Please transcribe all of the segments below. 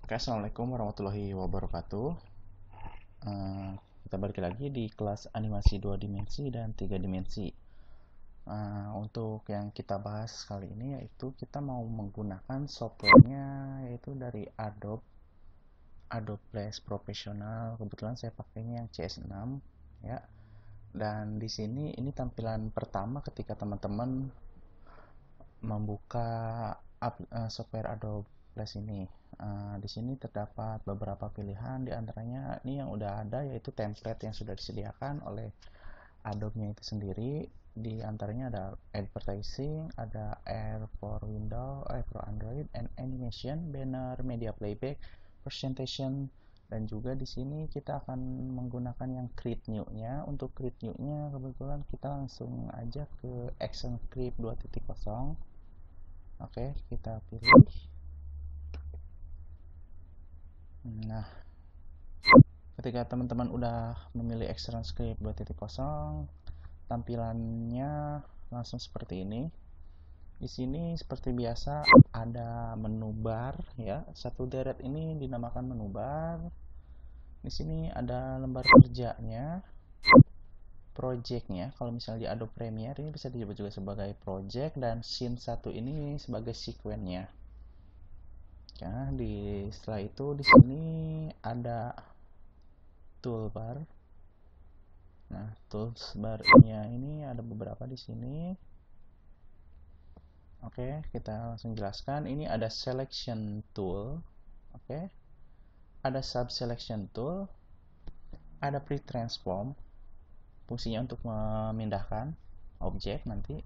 Oke, assalamualaikum warahmatullahi wabarakatuh. Eh, kita balik lagi di kelas animasi 2 dimensi dan 3 dimensi. Untuk yang kita bahas kali ini yaitu kita mau menggunakan softwarenya yaitu dari Adobe Flash Professional. Kebetulan saya pakainya yang CS6 ya. Dan di sini ini tampilan pertama ketika teman-teman membuka software Adobe Flash ini. Di sini terdapat beberapa pilihan, di antaranya ini yang udah ada yaitu template yang sudah disediakan oleh Adobe-nya itu sendiri. Di antaranya ada advertising, ada Air for Windows, Air for Android, and animation, banner, media playback, presentation, dan juga di sini kita akan menggunakan yang create new-nya. Untuk create new-nya kebetulan kita langsung aja ke ActionScript 2.0. Oke, kita pilih. Nah, ketika teman-teman udah memilih ActionScript 2.0, tampilannya langsung seperti ini. Di sini seperti biasa ada menu bar ya. Satu deret ini dinamakan menu bar. Di sini ada lembar kerjanya, projectnya. Kalau misalnya di Adobe Premiere ini bisa disebut juga sebagai project, dan scene 1 ini sebagai sequence-nya. Ya, setelah itu di sini ada toolbar. Nah, toolbar-nya ini ada beberapa di sini. Oke, kita langsung jelaskan. Ini ada selection tool. Oke. Ada sub selection tool. Ada pre-transform. Fungsinya untuk memindahkan objek nanti.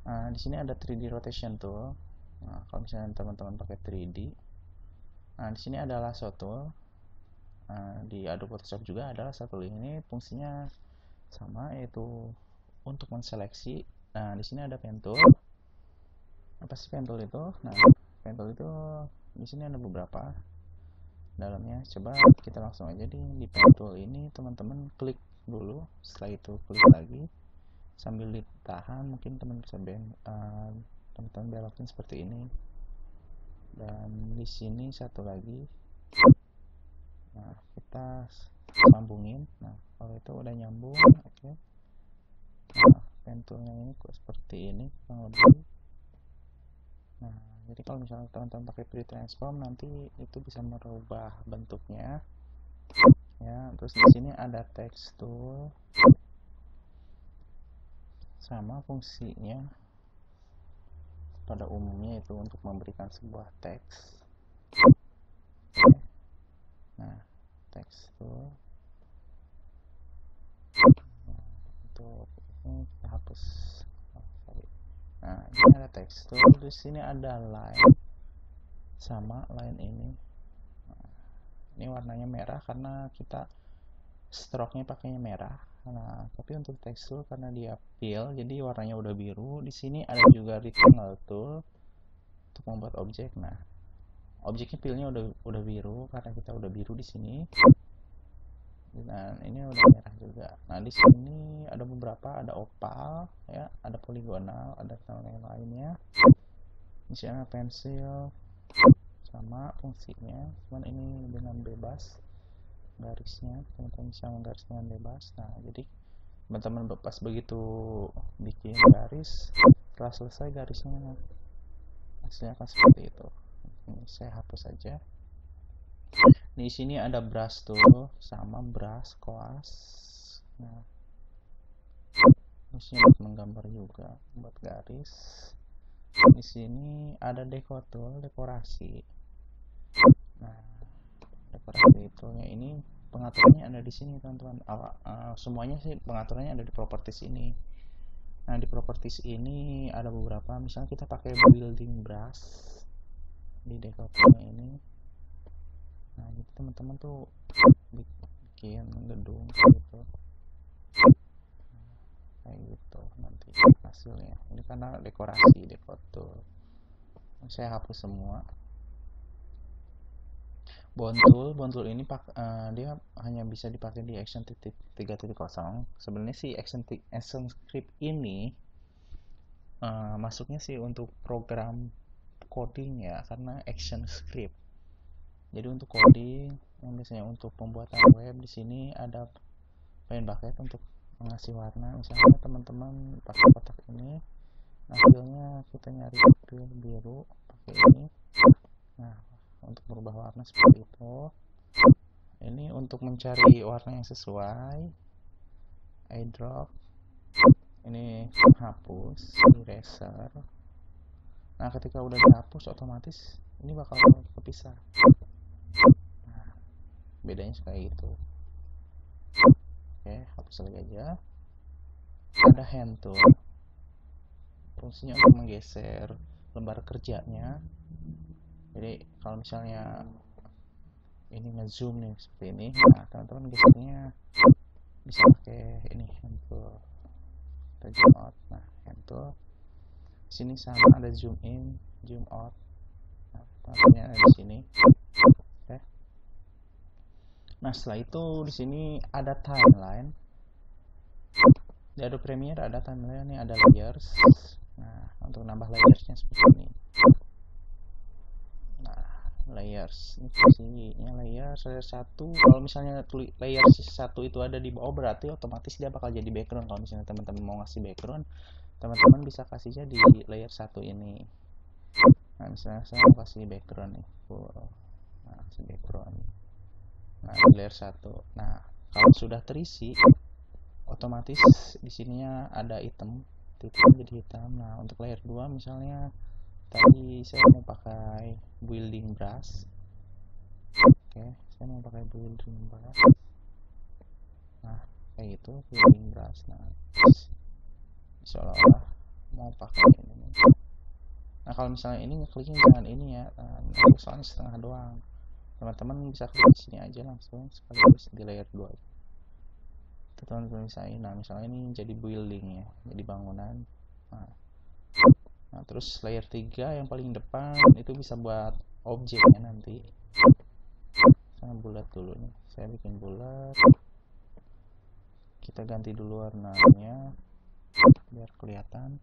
Nah, di sini ada 3D rotation tool. Nah, kalau misalnya teman-teman pakai 3D. Nah, di sini ada lasso tool. Di Adobe Photoshop juga ada lasso tool ini. Fungsinya sama, yaitu untuk menseleksi. Nah, di sini ada pen tool. Apa sih pen tool itu? Nah, pen tool itu di sini ada beberapa dalamnya. Coba kita langsung aja di pen tool ini teman-teman klik dulu. Setelah itu klik lagi sambil ditahan. Mungkin teman-teman belokin seperti ini. Dan di sini satu lagi. Nah, kita sambungin. Nah, kalau itu udah nyambung, oke. Nah, pen toolnya ini seperti ini kurang lebih. Nah, jadi kalau misalnya teman-teman pakai pre-transform nanti itu bisa merubah bentuknya. Ya, terus di sini ada text tool. Sama fungsinya pada umumnya itu untuk memberikan sebuah teks. Nah, text tool. Nah, untuk ini kita hapus. Nah, ini ada text tool. Di sini ada line. Sama line ini. Nah, ini warnanya merah karena kita stroke-nya pakainya merah. Nah, tapi untuk text tool karena dia fill jadi warnanya udah biru. Di sini ada juga rectangle tool untuk membuat objek. Nah, objeknya fillnya udah biru karena kita udah biru di sini. Dan ini udah merah juga. Nah, di sini ada beberapa, ada opal ya, ada poligonal, ada yang lainnya. Di sini ada pensil, sama fungsinya, cuman ini dengan bebas garisnya, teman-teman bisa menggaris dengan bebas. Nah, jadi teman-teman pas begitu bikin garis, setelah selesai garisnya hasilnya akan seperti itu. Ini saya hapus saja. Di sini ada brush tool sama brush koas. Nah, ini sini buat menggambar juga, buat garis. Di sini ada deco tool, dekorasi. Nah, dekorasi toolnya ini pengaturannya ada di sini teman-teman. Semuanya sih pengaturannya ada di properties ini. Nah, di properties ini ada beberapa, misalnya kita pakai building brush di deco toolnya ini. Nah, jadi teman-teman tuh bikin gedung gitu, kayak gitu nanti hasilnya. Ini karena dekorasi deco tool. Saya hapus semua. Bond tool ini dia hanya bisa dipakai di Action 3.0. Sebenarnya sih Action Script ini masuknya sih untuk program coding ya, karena Action Script. Jadi untuk coding yang biasanya untuk pembuatan web di sini ada Paint Bucket untuk mengasih warna. Misalnya teman-teman pakai kotak ini, nah filenya kita nyari fil biru pakai ini. Nah, untuk merubah warna seperti itu. Ini untuk mencari warna yang sesuai, eyedrop. Ini menghapus, eraser. Nah, ketika udah dihapus otomatis ini bakal kepisah. Nah, bedanya kayak gitu. Oke, hapus lagi aja. Ada hand tool, fungsinya untuk menggeser lembar kerjanya. Jadi kalau misalnya ini ngezoom nih seperti ini, nah teman-teman gesernya bisa pakai ini hand tool. Kita zoom out. Nah, hand tool sini sama ada zoom in, zoom out. Nah, teman-teman ada di sini. Oke. Nah, setelah itu di sini ada timeline. Di Adobe Premiere ada timeline, ini ada layers. Nah, untuk nambah layersnya seperti ini. Nah, layers ini fungsinya layer 1. Kalau misalnya layer 1 itu ada di bawah, berarti otomatis dia bakal jadi background. Kalau misalnya teman-teman mau ngasih background, teman-teman bisa kasihnya di layer 1 ini. Nah, misalnya saya mau kasih background nih. Nah, kasih background. Nah, di layer 1. Nah, kalau sudah terisi, otomatis di sininya ada item, titik jadi hitam. Nah, untuk layer 2 misalnya tadi saya mau pakai building brush. Oke, saya mau pakai building brush. Nah, kayak gitu, building brush. Nah, seolah-olah mau pakai ini. Nah, kalau misalnya ini ngekliknya jangan ini ya, soalnya setengah doang. Teman-teman bisa klik di sini aja langsung sekaligus di layer 2. Teman-teman bisa ini. Nah, misalnya ini jadi building ya, jadi bangunan. Nah, terus layer 3 yang paling depan itu bisa buat objeknya nanti. Saya bulat dulu nih, saya bikin bulat. Kita ganti dulu warnanya biar kelihatan.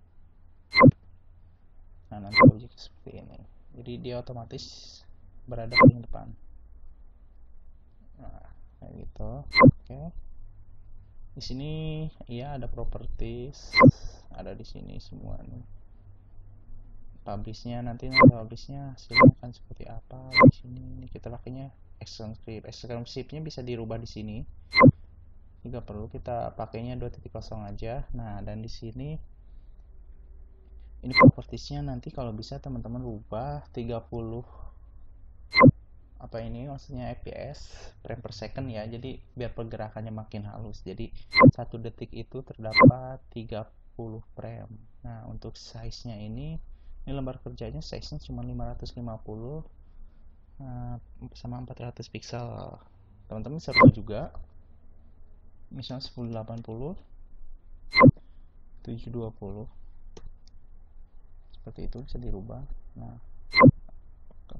Nah, nanti objek seperti ini. Jadi dia otomatis berada paling depan. Nah, kayak gitu. Oke. Di sini ya ada properties, ada di sini semua nih. Publishnya nanti publishnya hasilnya akan seperti apa. Di sini kita pakainya action script. Action scriptnya bisa dirubah di sini. Jika perlu kita pakainya 2.0 aja. Nah, dan di sini ini propertiesnya nanti kalau bisa teman-teman rubah 30 apa ini maksudnya fps frame per second ya, jadi biar pergerakannya makin halus. Jadi 1 detik itu terdapat 30 frame. Nah, untuk size nya ini lembar kerjanya size nya cuma 550 sama 400 pixel. Teman-teman bisa rubah juga, misalnya 1080 720 seperti itu bisa dirubah. Nah,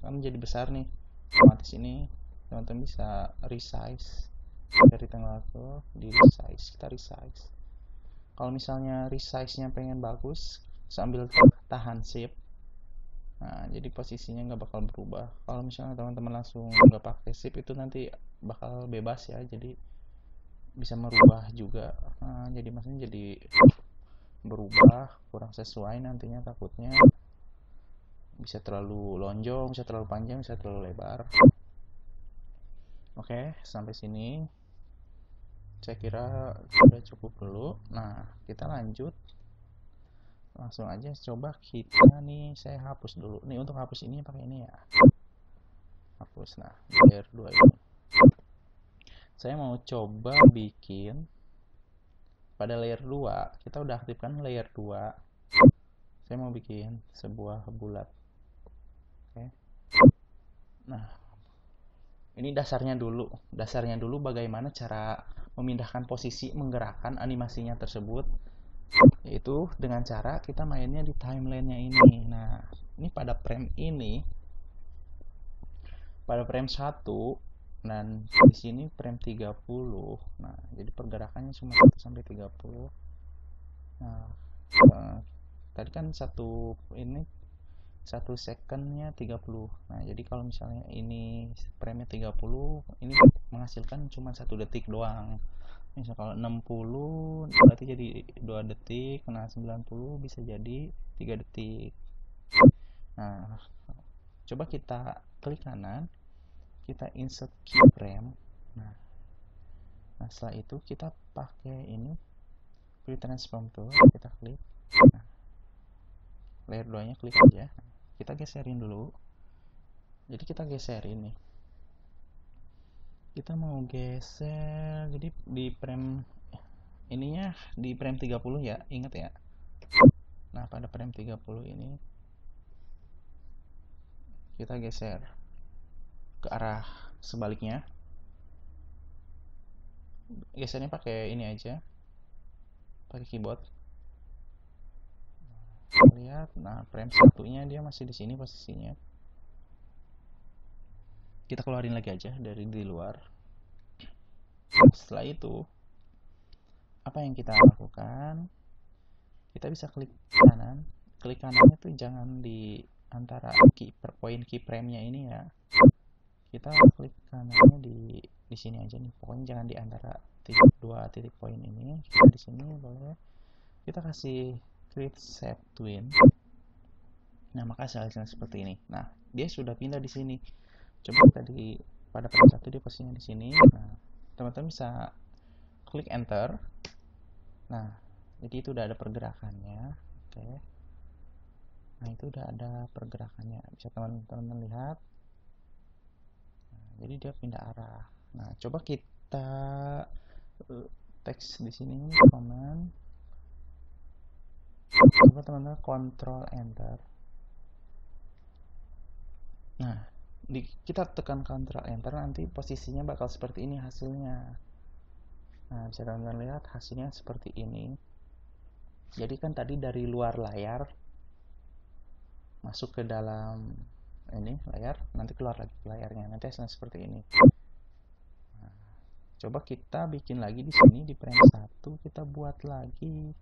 kan jadi besar nih, otomatis ini teman-teman bisa resize dari tanggal itu di resize. Kita resize. Kalau misalnya resize nya pengen bagus, sambil tahan shift. Nah, jadi posisinya nggak bakal berubah. Kalau misalnya teman-teman langsung nggak pakai shift, itu nanti bakal bebas ya, jadi bisa merubah juga. Nah, jadi maksudnya jadi berubah kurang sesuai nantinya, takutnya bisa terlalu lonjong, bisa terlalu panjang, bisa terlalu lebar. Oke, sampai sini saya kira sudah cukup dulu. Nah, kita lanjut langsung aja. Coba kita nih, saya hapus dulu nih. Untuk hapus ini pakai ini ya, hapus. Nah, layer 2 ini saya mau coba bikin pada layer 2. Kita udah aktifkan layer 2. Saya mau bikin sebuah bulat. Oke. Nah, ini dasarnya dulu bagaimana cara memindahkan posisi, menggerakkan animasinya tersebut, yaitu dengan cara kita mainnya di timeline-nya ini. Nah, ini pada frame ini, pada frame 1 dan di sini frame 30. Nah, jadi pergerakannya cuma 1 sampai 30. Nah, tadi kan satu ini 1 secondnya 30. Nah jadi kalau misalnya ini frame-nya 30, ini menghasilkan cuma 1 detik doang. Misal kalau 60 berarti jadi 2 detik. Nah 90 bisa jadi 3 detik. Nah coba kita klik kanan, kita insert keyframe. Nah setelah itu kita pakai ini quick transform tool, kita klik. Nah, layer 2 nya klik aja. Kita geserin dulu. Jadi kita geserin nih, kita mau geser jadi di frame ininya di frame 30 ya, ingat ya. Nah pada frame 30 ini kita geser ke arah sebaliknya. Gesernya pakai ini aja, pakai keyboard. Lihat, nah frame satunya dia masih di sini posisinya. Kita keluarin lagi aja dari di luar. Setelah itu apa yang kita lakukan, kita bisa klik kanan. Klik kanannya tuh jangan di antara poin keyframe-nya ini ya. Kita klik kanannya di sini aja nih. Pokoknya jangan di antara dua titik poin ini. Kita di sini boleh. Kita kasih create set twin. Nah maka hasilnya seperti ini. Nah dia sudah pindah di sini. Coba tadi pada frame 1 dia posisinya di sini. Nah teman-teman bisa klik enter. Nah jadi itu udah ada pergerakannya. Oke. Nah itu udah ada pergerakannya, bisa teman-teman lihat. Nah, jadi dia pindah arah. Nah coba kita teks di sini command. Coba teman-teman control enter. Nah kita tekan control enter, nanti posisinya bakal seperti ini hasilnya. Nah bisa teman-teman lihat hasilnya seperti ini. Jadi kan tadi dari luar layar masuk ke dalam ini layar, nanti keluar lagi layarnya, nanti hasilnya seperti ini. Nah, coba kita bikin lagi di sini di frame 1, kita buat lagi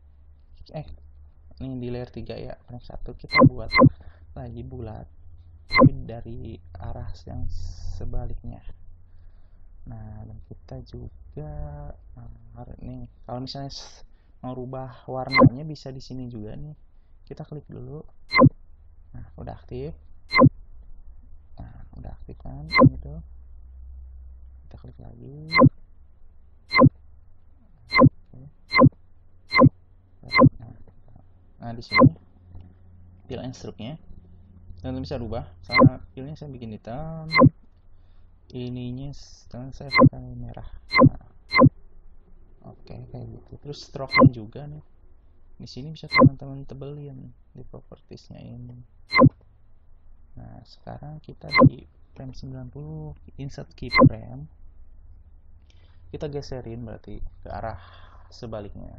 ini di layer 3 ya, frame 1 kita buat lagi bulat tapi dari arah yang sebaliknya. Nah dan kita juga nih kalau misalnya mau rubah warnanya bisa di sini juga nih, kita klik dulu. Nah udah aktif. Nah udah aktif kan gitu, kita klik lagi. Nah di sini fill and stroke-nya dan bisa rubah. Sama filenya saya bikin hitam, ininya saya pakai merah. Nah, oke kayak gitu. Terus stroke-nya juga nih di sini bisa teman-teman tebelin di propertiesnya ini. Nah sekarang kita di frame 90 insert keyframe, kita geserin berarti ke arah sebaliknya.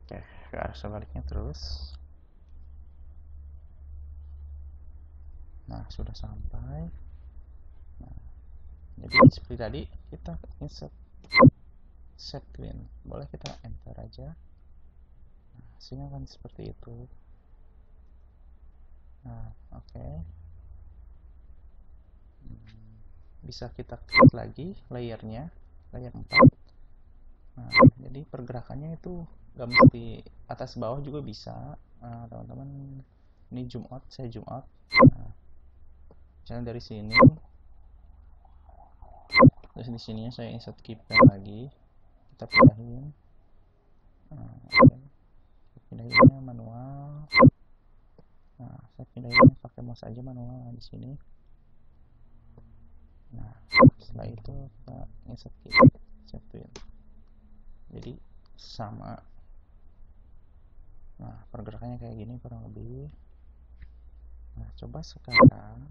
Oke, ke arah sebaliknya terus. Nah sudah sampai. Nah, jadi seperti tadi kita insert set twin, boleh kita enter aja. Nah, hasilnya kan seperti itu. Nah oke. Bisa kita klik lagi layernya, layer 4. Nah jadi pergerakannya itu gak mesti atas bawah juga bisa. Nah, teman-teman ini zoom out, saya zoom out. Nah, misalnya dari sini, terus di sininya saya insert keyframe lagi, kita pindahin. Nah, pindahinnya manual. Nah saya pindahin pakai mouse aja manual di sini. Nah setelah itu kita insert keyframe, set twin. Jadi sama. Nah pergerakannya kayak gini kurang lebih. Nah coba sekarang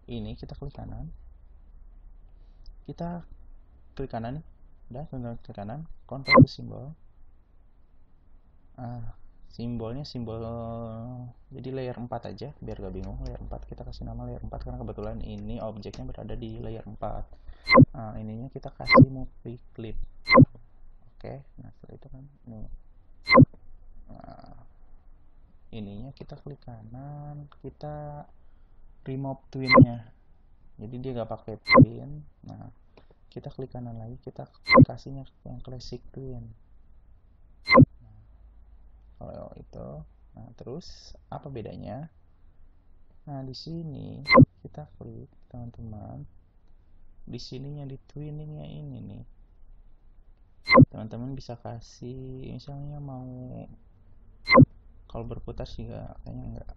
ini kita klik kanan, kita klik kanan nih, udah klik kanan, control simbol. Nah simbolnya simbol, jadi layer 4 aja biar gak bingung. Layer 4 kita kasih nama layer 4 karena kebetulan ini objeknya berada di layer 4. Nah, ininya kita kasih movie clip. Oke, nah setelah itu kan ini. Nah, ininya kita klik kanan, kita remove twinnya, jadi dia gak pakai twin. Nah, kita klik kanan lagi, kita kasihnya yang classic twin. Kalau itu, nah terus apa bedanya? Nah, di sini kita klik teman-teman, di sininya di twiningnya ini nih, teman-teman bisa kasih misalnya mau, kalau berputar sih kayaknya enggak.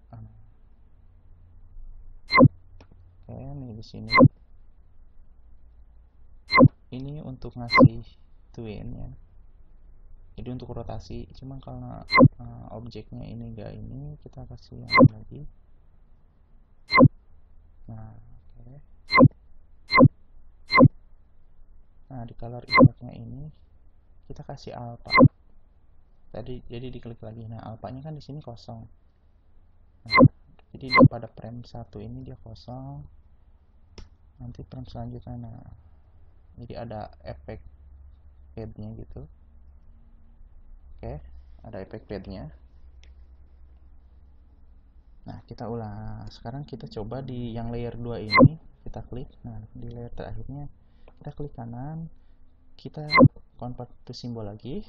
Oke, nih di sini ini untuk ngasih twin ya, jadi untuk rotasi. Cuma karena objeknya ini enggak, ini kita kasih yang lagi. Nah, oke. Nah, di color effect-nya ini kita kasih alpha. Jadi diklik lagi. Nah, alpanya kan di sini kosong. Nah, jadi pada frame 1 ini dia kosong. Nanti frame selanjutnya, nah, jadi ada efek fade-nya gitu. Oke, ada efek fade-nya. Nah, kita ulang. Sekarang kita coba di yang layer 2 ini, kita klik. Nah, di layer terakhirnya kita klik kanan, kita convert to symbol lagi,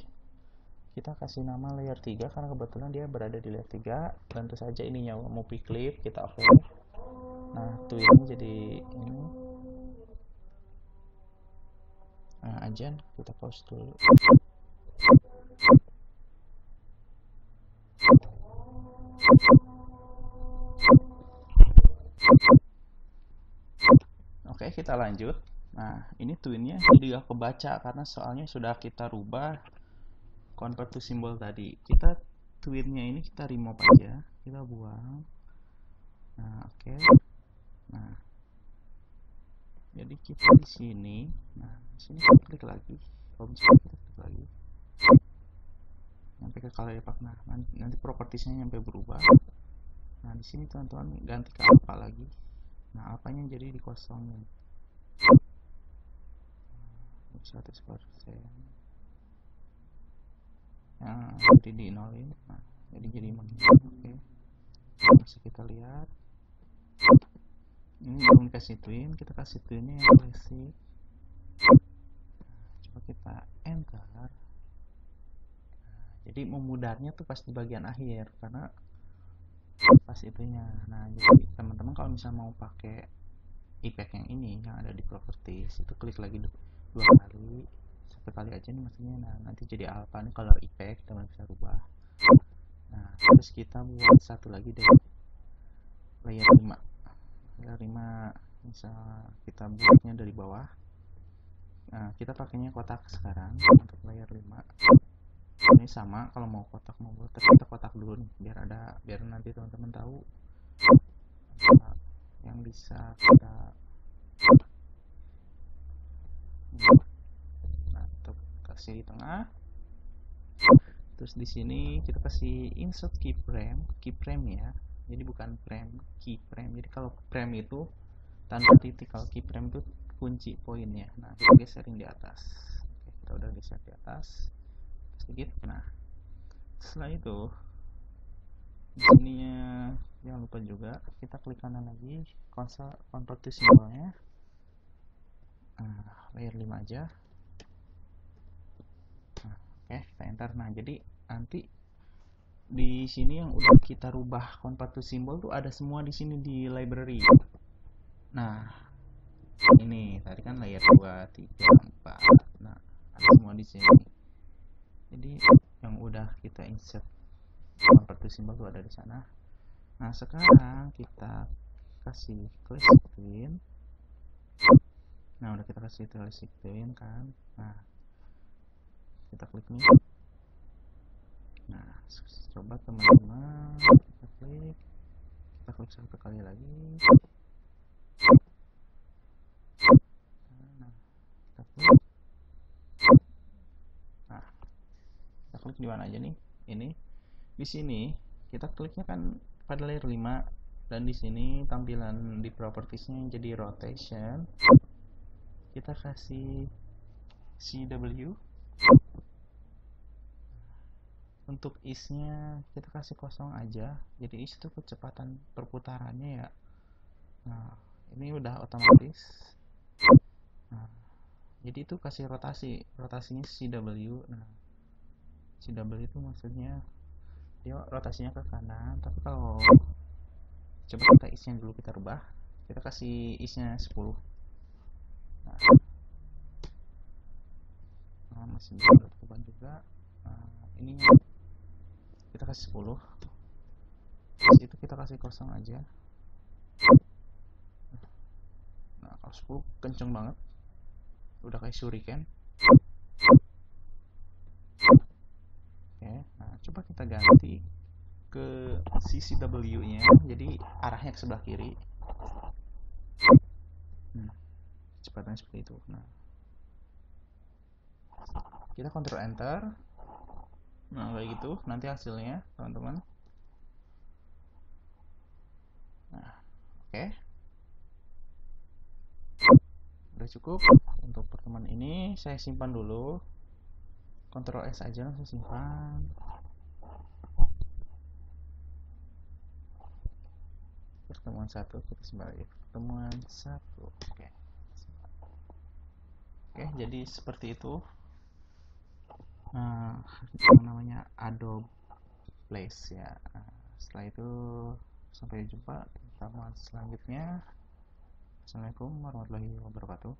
kita kasih nama layer 3 karena kebetulan dia berada di layer 3. Tentu saja ininya movie clip, kita oke. Nah, twin jadi ini. Nah, ajan kita pause dulu. Oke, kita lanjut. Nah, ini twinnya jadi gak kebaca karena soalnya sudah kita rubah convert to symbol tadi. Kita twinnya ini kita remove aja, kita buang. Nah, oke. Nah, jadi kita di sini, nah di sini kita klik lagi, objek kita klik lagi, sampai ke color effect. Nah, nanti propertiesnya sampai berubah. Nah, di sini teman-teman ganti ke alpha lagi. Nah, apanya jadi dikosongin 100%. Nah, jadi di nolin. Nah, jadi menghilangkan. Oke, masih kita lihat ini belum kasih twin, kita kasih twinnya yang classic. Coba kita enter. Nah, jadi memudahnya tuh pas di bagian akhir karena pas itunya. Nah, jadi teman-teman kalau misalnya mau pakai effect yang ini yang ada di properties, itu klik lagi 2 kali, 1 kali aja nih maksudnya. Nah, nanti jadi alpha nih color effect, teman bisa rubah. Nah, terus kita buat satu lagi deh, layer 5. Layer 5 misal kita buatnya dari bawah. Nah, kita pakainya kotak sekarang untuk layer 5. Ini sama kalau mau kotak mau buat, tapi kita kotak dulu nih biar nanti teman-teman tahu yang bisa kita. Nah, kita kasih di tengah. Terus di sini kita kasih insert keyframe ya. Jadi bukan frame, keyframe. Jadi kalau frame itu tanda titik, kalau keyframe itu kunci poinnya. Nah, kita geserin di atas. Oke, kita udah geser di atas sedikit. Nah, setelah itu di sininya jangan lupa juga kita klik kanan lagi, convert to symbolnya. Nah, layer 5 aja. Nah, oke, kita enter. Nah, jadi nanti di sini yang udah kita rubah convert to symbol tuh ada semua di sini di library. Nah, ini tadi kan layer 2, 3, 4. Nah, ada semua di sini. Jadi yang udah kita insert convert to symbol tuh ada di sana. Nah, sekarang kita kasih classic twin. Nah, udah kita kasih classic twin kan. Nah, kita klik nih. Nah, coba teman-teman kita klik 1 kali lagi. Nah, kita klik. Nah, kita klik di mana aja nih? Ini Di sini kita kliknya kan pada layer 5, dan di sini tampilan di propertiesnya jadi rotation. Kita kasih CW. Untuk ease-nya kita kasih kosong aja. Jadi ease itu kecepatan perputarannya ya. Nah, ini udah otomatis. Nah, jadi itu kasih rotasinya CW. Nah, CW itu maksudnya dia rotasinya ke kanan, tapi kalau coba kita ease-nya dulu kita rubah, kita kasih ease-nya 10. Nah, masih bisa berubah juga. Nah, ininya kita kasih 10. Terus itu kita kasih kosong aja. Nah, kalau 10 kenceng banget, udah kayak shuriken. Oke, nah coba kita ganti ke sisi W-nya, jadi arahnya ke sebelah kiri. Kecepatannya seperti itu. Nah, kita Ctrl Enter. Nah, kayak gitu nanti hasilnya, teman-teman. Nah, oke. Udah cukup untuk pertemuan ini. Saya simpan dulu. Ctrl S aja langsung simpan. Pertemuan 1 kita simpan lagi. Pertemuan 1. Oke. Oke, jadi seperti itu. Nah, namanya Adobe Place ya. Nah, setelah itu sampai jumpa di pertemuan selanjutnya. Assalamualaikum warahmatullahi wabarakatuh.